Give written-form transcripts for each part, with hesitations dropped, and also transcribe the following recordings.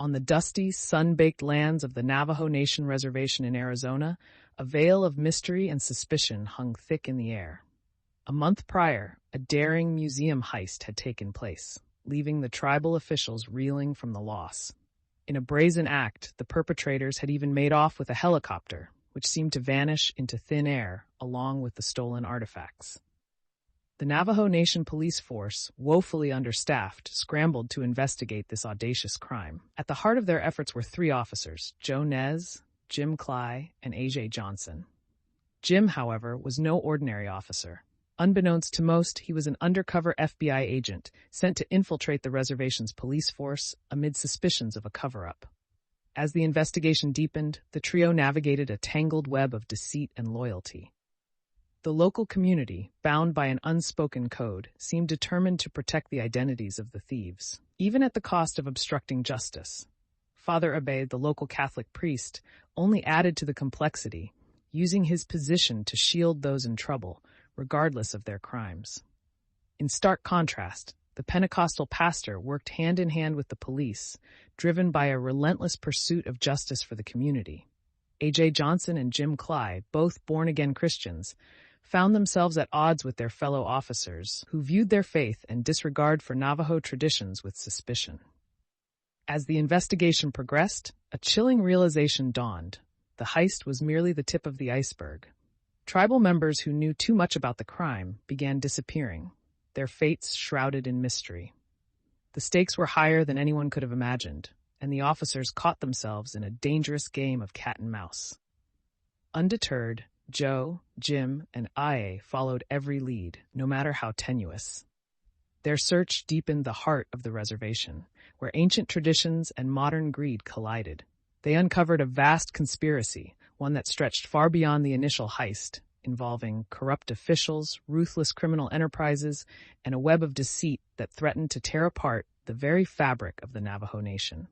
On the dusty, sun-baked lands of the Navajo Nation Reservation in Arizona, a veil of mystery and suspicion hung thick in the air. A month prior, a daring museum heist had taken place, leaving the tribal officials reeling from the loss. In a brazen act, the perpetrators had even made off with a helicopter, which seemed to vanish into thin air along with the stolen artifacts. The Navajo Nation police force, woefully understaffed, scrambled to investigate this audacious crime. At the heart of their efforts were three officers, Joe Nez, Jim Cly, and A.J. Johnson. Jim, however, was no ordinary officer. Unbeknownst to most, he was an undercover FBI agent sent to infiltrate the reservation's police force amid suspicions of a cover-up. As the investigation deepened, the trio navigated a tangled web of deceit and loyalty. The local community, bound by an unspoken code, seemed determined to protect the identities of the thieves, even at the cost of obstructing justice. Father Abbe, the local Catholic priest, only added to the complexity, using his position to shield those in trouble, regardless of their crimes. In stark contrast, the Pentecostal pastor worked hand-in-hand with the police, driven by a relentless pursuit of justice for the community. A.J. Johnson and Jim Cly, both born-again Christians, found themselves at odds with their fellow officers, who viewed their faith and disregard for Navajo traditions with suspicion. As the investigation progressed, a chilling realization dawned. The heist was merely the tip of the iceberg. Tribal members who knew too much about the crime began disappearing, their fates shrouded in mystery. The stakes were higher than anyone could have imagined, and the officers caught themselves in a dangerous game of cat and mouse. Undeterred, Joe, Jim, and Ia followed every lead, no matter how tenuous. Their search deepened the heart of the reservation, where ancient traditions and modern greed collided. They uncovered a vast conspiracy, one that stretched far beyond the initial heist, involving corrupt officials, ruthless criminal enterprises, and a web of deceit that threatened to tear apart the very fabric of the Navajo Nation.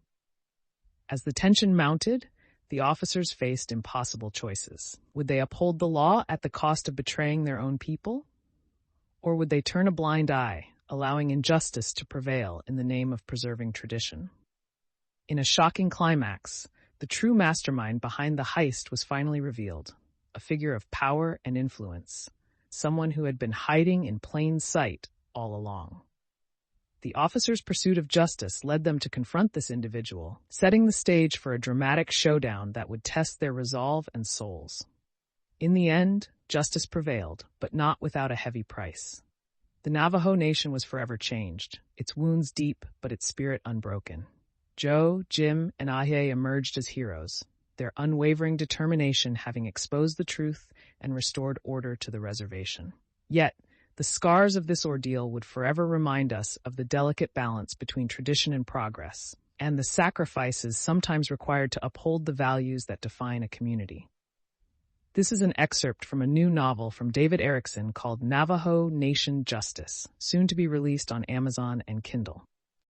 As the tension mounted, the officers faced impossible choices. Would they uphold the law at the cost of betraying their own people? Or would they turn a blind eye, allowing injustice to prevail in the name of preserving tradition? In a shocking climax, the true mastermind behind the heist was finally revealed, a figure of power and influence, someone who had been hiding in plain sight all along. The officers' pursuit of justice led them to confront this individual, setting the stage for a dramatic showdown that would test their resolve and souls. In the end, justice prevailed, but not without a heavy price. The Navajo Nation was forever changed, its wounds deep, but its spirit unbroken. Joe, Jim, and Ia emerged as heroes, their unwavering determination having exposed the truth and restored order to the reservation. Yet, the scars of this ordeal would forever remind us of the delicate balance between tradition and progress, and the sacrifices sometimes required to uphold the values that define a community. This is an excerpt from a new novel from David Erickson called Navajo Nation Justice, soon to be released on Amazon and Kindle.